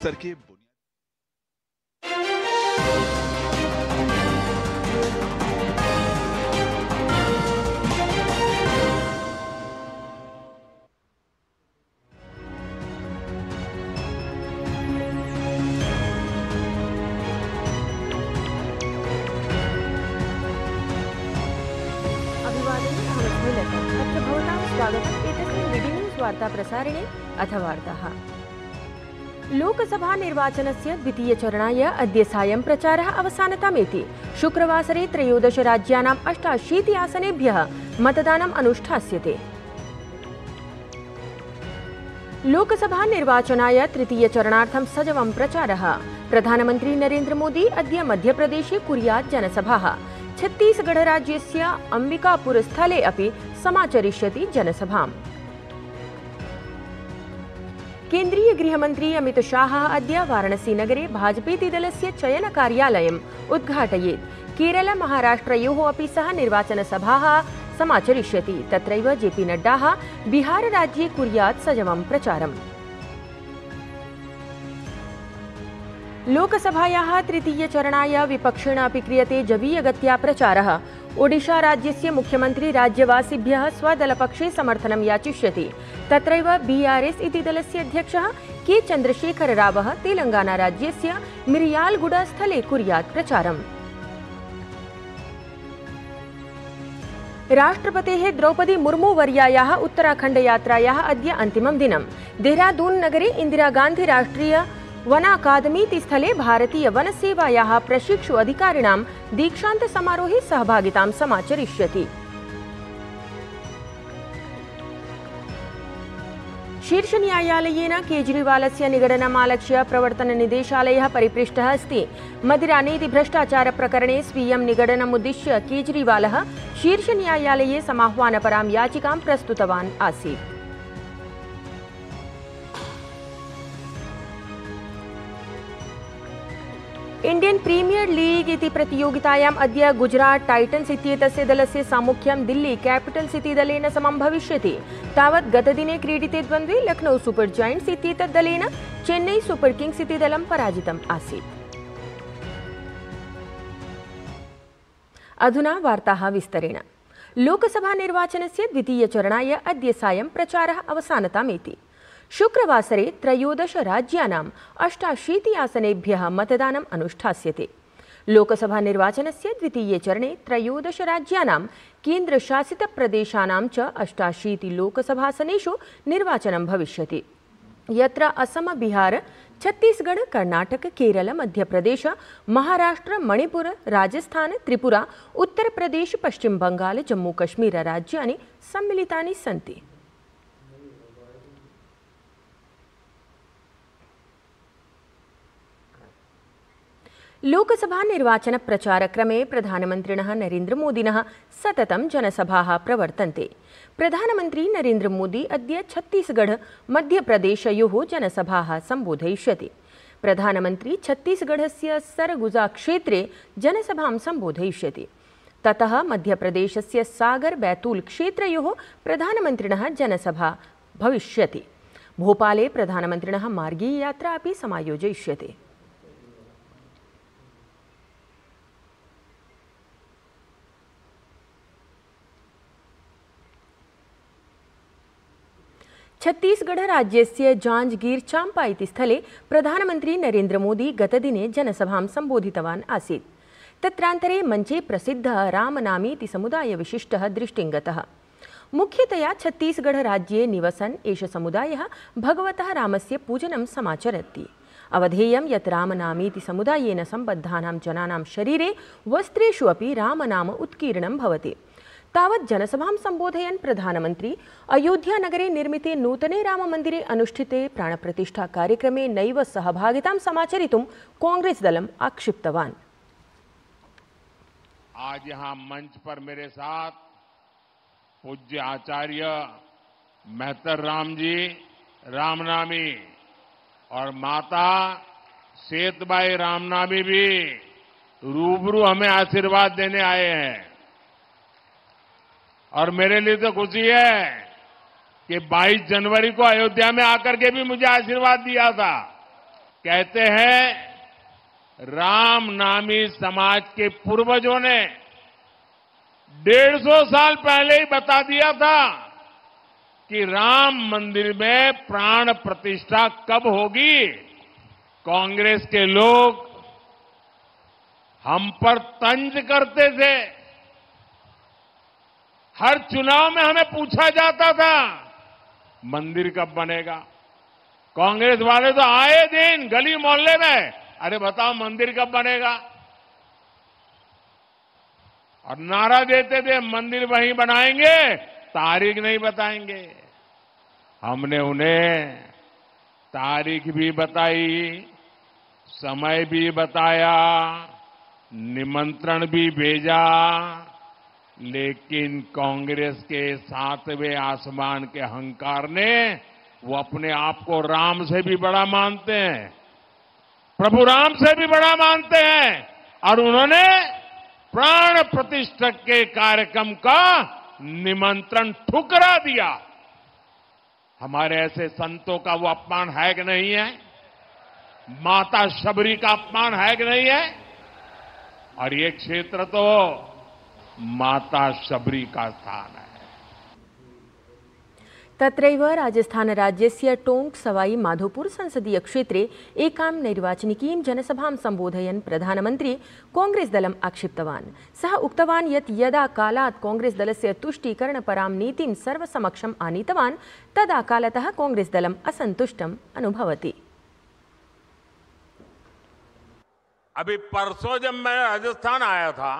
स्तर के वार्ता प्रसारणे अथ वार्ताः। लोकसभा निर्वाचनस्य द्वितीयचरणाय अद्य सायं प्रचारः अवसानतामेति। शुक्रवासरे 13 राज्यानां 88 आसनेभ्यः मतदानम् अनुष्ठास्यते। लोकसभा निर्वाचनाय तृतीयचरणार्थं सजवं प्रचारः। प्रधानमन्त्री नरेन्द्र मोदी अद्य मध्यप्रदेशे कुर्यात् जनसभाः। छत्तीसगढ़ राज्यस्य अंबिकापुर स्थले अपि समाचरिष्यति जनसभाम्। केन्द्रीय गृहमन्त्री अमित शाहः अद्य वाराणसी नगरे भाजपेति दलस्य चयन कार्यालयम् उद्घाटयेत्। केरल महाराष्ट्रयोः अपि सः निर्वाचनसभाः समाचरिष्यति। तत्रैव जेपी नड्डाः बिहार राज्ये कुर्यात् सजवं प्रचारम्। लोकसभायाः तृतीयचरणाय विपक्षेण अपि क्रियते जवीयगत्या प्रचारः। ओडिशा राज्यस्य मुख्यमन्त्री राज्यवासिभ्यः स्वदलपक्षे समर्थनं याचिष्यति। तत्रैव बीआरएस इति दलस्य अध्यक्षः के चन्द्रशेखर रावः तेलंगाना राज्यस्य मिरियालगुडा स्थले कुर्यात् प्रचारम्। राष्ट्रपतेः द्रौपदी मुर्मू वर्यायाः उत्तराखण्ड यात्रायाः अद्य अन्तिमं दिनं। देहरादून नगरे इंदिरा गांधी राष्ट्रिय वनाकादमीति स्थले भारतीय वनसेवायाः प्रशिक्षु अधिकारिणां दीक्षान्त समारोहे सहभागितां समाचरिष्यति। शीर्षन्यायालयेन केजरीवालस्य निगडनम् आलक्ष्य प्रवर्तन निदेशालयः परिपृष्टः अस्ति। मदिरानीति भ्रष्टाचार प्रकरणे स्वीयं निगडनमुद्दिश्य केजरीवालः शीर्षन्यायालये समाह्वानपरां याचिकां प्रस्तुतवान् आसीत्। इंडियन प्रीमियर लीग इति प्रतियोगितायाम् अद्य गुजरात टाइटन्स इत्येतस्य दलस्य सामुख्यं दिल्ली कैपिटल्स इति दलेन समं भविष्यति। तावत् गतदिने क्रीडिते द्वन्द्वे लखनऊ सुपर जायंट्स इत्येतत् दलेन चेन्नई सुपर किंग्स इति दलं पराजितम् आसीत्। अधुना वार्ताः विस्तरेण। लोकसभा निर्वाचनस्य द्वितीयचरणाय अद्य सायं प्रचारः अवसानतामेति। शुक्रवासरे 13 राज्यानां 88 आसनेभ्यः मतदानम् अनुष्ठास्यते। लोकसभा निर्वाचनस्य द्वितीये चरणे 13 राज्यानां केन्द्रशासितप्रदेशानां च 88 लोकसभासनेषु निर्वाचनं भविष्यति। यत्र असम, बिहार, छत्तीसगढ़, कर्णाटक, केरल, मध्यप्रदेश, महाराष्ट्र, मणिपुर, राजस्थान, त्रिपुरा, उत्तरप्रदेश, पश्चिम बंगाल, जम्मू कश्मीर राज्यानि सम्मिलितानि सन्ति। लोकसभा निर्वाचन प्रचारक्रमे प्रधानमन्त्रिणः नरेन्द्र मोदिनः सततं जनसभाः प्रवर्तन्ते। प्रधानमन्त्री नरेन्द्र मोदी अद्य छत्तीसगढ़ मध्यप्रदेशयोः जनसभाः सम्बोधयिष्यति। प्रधानमन्त्री छत्तीसगढ़स्य सरगुजा क्षेत्रे जनसभां सम्बोधयिष्यति। ततः मध्यप्रदेशस्य सागर बैतूल क्षेत्रयोः प्रधानमन्त्रिणः जनसभा भविष्यति। भोपाले प्रधानमन्त्रिणः मार्गीय यात्रा अपि समायोजयिष्यते। छत्तीसगढ़ राज्यस्य जांजगीर चांपा इति स्थले प्रधानमन्त्री नरेन्द्र मोदी गतदिने जनसभां सम्बोधितवान् आसीत्। तत्रान्तरे मञ्चे प्रसिद्धः रामनामीति समुदायविशिष्टः दृष्टिङ्गतः। मुख्यतया छत्तीसगढ़ राज्ये निवसन् एष समुदायः भगवतः रामस्य पूजनं समाचरति। अवधेयं यत् रामनामीति समुदायेन सम्बद्धानां जनानां शरीरे वस्त्रेषु अपि रामनाम उत्कीर्णं भवति। तावत् जनसभां सम्बोधयन् प्रधानमन्त्री अयोध्या नगरे निर्मिते नूतने राममन्दिरे अनुष्ठिते प्राणप्रतिष्ठा कार्यक्रमे नैव सहभागितां समाचरितुं कांग्रेस दलम् आक्षिप्तवान्। आज यहाँ मंच पर मेरे साथ पूज्य आचार्य मेहतर राम जी रामनामी और माता सेतबाई रामनामी भी रूबरू हमें आशीर्वाद देने आए हैं। और मेरे लिए तो खुशी है कि 22 जनवरी को अयोध्या में आकर के भी मुझे आशीर्वाद दिया था। कहते हैं राम नामी समाज के पूर्वजों ने 150 साल पहले ही बता दिया था कि राम मंदिर में प्राण प्रतिष्ठा कब होगी। कांग्रेस के लोग हम पर तंज करते थे। हर चुनाव में हमें पूछा जाता था मंदिर कब बनेगा। कांग्रेस वाले तो आए दिन गली मोहल्ले में, अरे बताओ मंदिर कब बनेगा, और नारा देते थे मंदिर वहीं बनाएंगे, तारीख नहीं बताएंगे। हमने उन्हें तारीख भी बताई, समय भी बताया, निमंत्रण भी भेजा, लेकिन कांग्रेस के 7वें आसमान के अहंकार ने, वो अपने आप को राम से भी बड़ा मानते हैं, प्रभु राम से भी बड़ा मानते हैं, और उन्होंने प्राण प्रतिष्ठा के कार्यक्रम का निमंत्रण ठुकरा दिया। हमारे ऐसे संतों का वो अपमान है कि नहीं है? माता शबरी का अपमान है कि नहीं है? और ये क्षेत्र तो माता शबरी का स्थान है। तत्रैव राजस्थानराज्यस्य टोंक सवाई माधोपुर संसदीय क्षेत्रे एकां नैर्वाचनिकीं जनसभां सम्बोधयन् प्रधानमन्त्री कांग्रेसदलम् आक्षिप्तवान्। सः उक्तवान् यत् यदा कालात् कांग्रेसदलस्य तुष्टीकरणपरां नीतिं सर्वसमक्षम् आनीतवान् तदा कालतः कांग्रेसदलम् असन्तुष्टम् अनुभवति। अभी परसों जब मैं राजस्थान आया था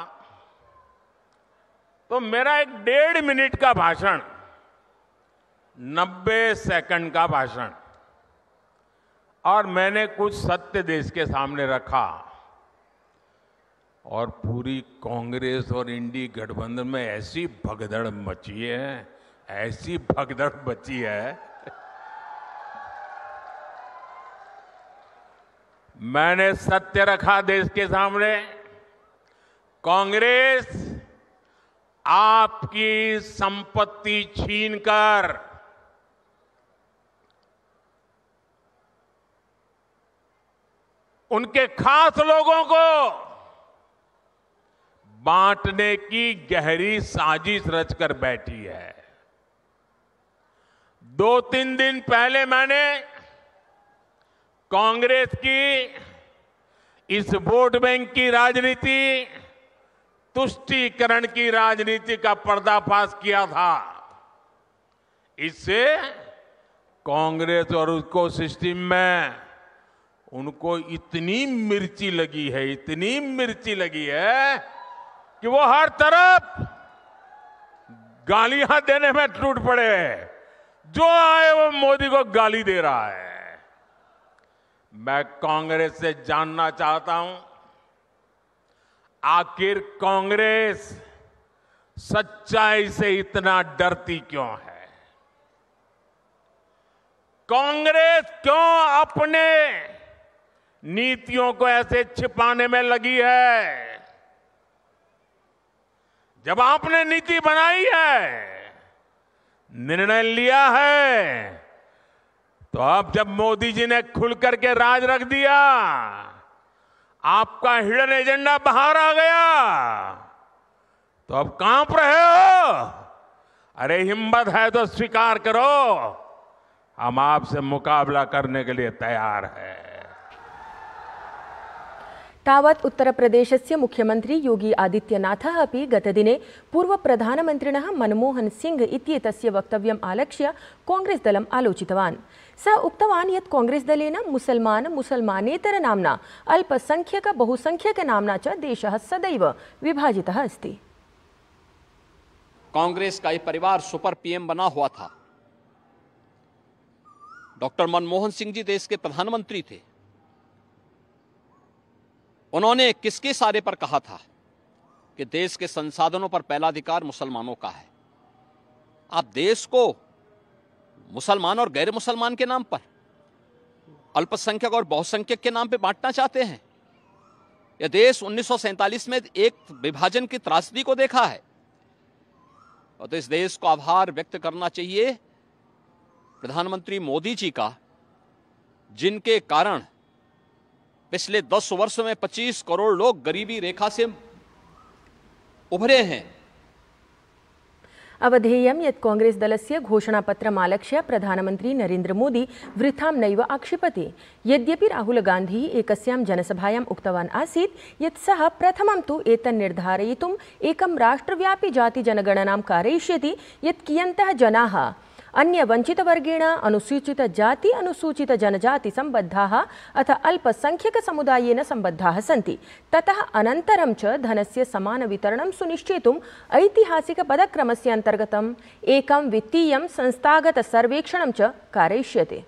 तो मेरा एक 1.5 मिनट का भाषण, 90 सेकंड का भाषण, और मैंने कुछ सत्य देश के सामने रखा, और पूरी कांग्रेस और इंडी गठबंधन में ऐसी भगदड़ मची है, ऐसी भगदड़ मची है। मैंने सत्य रखा देश के सामने। कांग्रेस आपकी संपत्ति छीनकर उनके खास लोगों को बांटने की गहरी साजिश रचकर बैठी है। 2-3 दिन पहले मैंने कांग्रेस की इस वोट बैंक की राजनीति, तुष्टीकरण की राजनीति का पर्दाफाश किया था। इससे कांग्रेस और उसको सिस्टम में उनको इतनी मिर्ची लगी है, इतनी मिर्ची लगी है कि वो हर तरफ गालियां देने में टूट पड़े। जो आए वो मोदी को गाली दे रहा है। मैं कांग्रेस से जानना चाहता हूं, आखिर कांग्रेस सच्चाई से इतना डरती क्यों है? कांग्रेस क्यों अपने नीतियों को ऐसे छिपाने में लगी है? जब आपने नीति बनाई है, निर्णय लिया है, तो अब जब मोदी जी ने खुल करके राज रख दिया, आपका हिडन एजेंडा बाहर आ गया, तो अब कांप रहे हो? अरे हिम्मत है तो स्वीकार करो, हम आपसे मुकाबला करने के लिए तैयार हैं। तावत् उत्तरप्रदेशस्य मुख्यमंत्री योगी आदित्यनाथः अपि गतदिने पूर्वप्रधानमन्त्रिणः मनमोहन सिंह इत्येतस्य वक्तव्यम् आलक्ष्य कांग्रेसदलम् आलोचितवान्। सः उक्तवान् यत् कांग्रेसदलेन मुसल्मानेतर नाम्ना अल्पसंख्यक बहुसंख्यक नाम्ना च देशः सदैव विभाजितः अस्ति। कांग्रेस का ये परिवार सुपर पीएम बना हुआ था। डॉक्टर मनमोहन सिंह जी देश के प्रधानमंत्री थे। उन्होंने किसके इशारे पर कहा था कि देश के संसाधनों पर पहला अधिकार मुसलमानों का है? आप देश को मुसलमान और गैर मुसलमान के नाम पर, अल्पसंख्यक और बहुसंख्यक के नाम पर बांटना चाहते हैं? यह देश 1947 में एक विभाजन की त्रासदी को देखा है, और तो इस देश को आभार व्यक्त करना चाहिए प्रधानमंत्री मोदी जी का, जिनके कारण पिछले 10 वर्ष में 25 करोड़ लोग गरीबी रेखा से उभरे हैं। अवधेयं यत् कांग्रेस दलस्य घोषणापत्रमालक्ष्य प्रधानमन्त्री नरेन्द्र मोदी वृथां नैव आक्षिपति। यद्यपि राहुल गान्धी एकस्यां जनसभायाम् उक्तवान् आसीत् यत् सः प्रथमं तु एतन्निर्धारयितुम् एकं राष्ट्रव्यापी जातिजनगणनां कारयिष्यति यत् कियन्तः जनाः अन्यवञ्चितवर्गेण अनुसूचितजाति अनुसूचितजनजातिसम्बद्धाः अथ अल्पसंख्यकसमुदायेन सम्बद्धाः सन्ति। ततः अनन्तरं च धनस्य समानवितरणं सुनिश्चेतुम् ऐतिहासिकपदक्रमस्य अन्तर्गतम् एकं वित्तीयं संस्थागतसर्वेक्षणं च कारयिष्यते।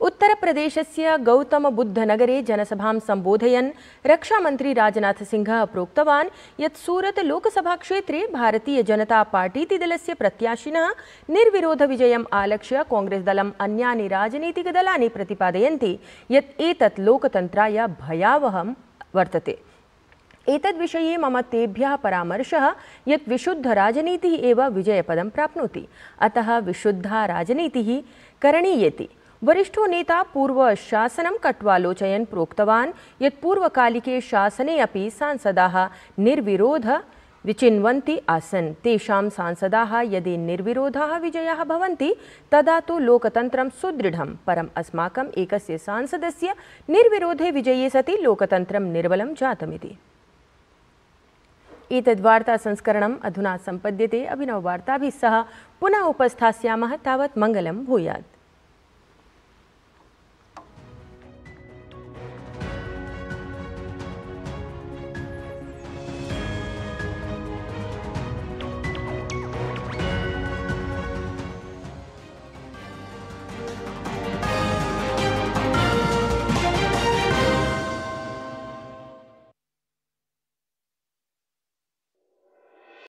उत्तरप्रदेशस्य गौतमबुद्धनगरे जनसभां सम्बोधयन् रक्षामन्त्री राजनाथसिंहः प्रोक्तवान् यत् सूरत लोकसभाक्षेत्रे भारतीय जनता पार्टीति दलस्य प्रत्याशिनः निर्विरोधविजयम् आलक्ष्य कांग्रेसदलम् अन्यानि राजनीतिकदलानि प्रतिपादयन्ति यत् एतत् लोकतन्त्राय भयावहं वर्तते। एतद्विषये मम तेभ्यः परामर्शः यत् विशुद्धराजनीतिः एव विजयपदं प्राप्नोति, अतः विशुद्धा राजनीतिः करणीयेति। वरिष्ठो नेता पूर्वशासनं कट्वालोचयन् प्रोक्तवान् यत् पूर्वकालिके शासने अपि सांसदाः निर्विरोध विचिन्वन्ति आसन्। तेषां सांसदाः यदि निर्विरोधाः विजयाः भवन्ति तदा तु लोकतन्त्रं सुदृढं, परम् अस्माकम् एकस्य सांसदस्य निर्विरोधे विजये सति लोकतन्त्रं निर्बलं जातमिति। एतद्वार्ता संस्करणम् अधुना सम्पद्यते। अभिनववार्ताभिः सह पुनः उपस्थास्यामः। तावत् मङ्गलं भूयात्।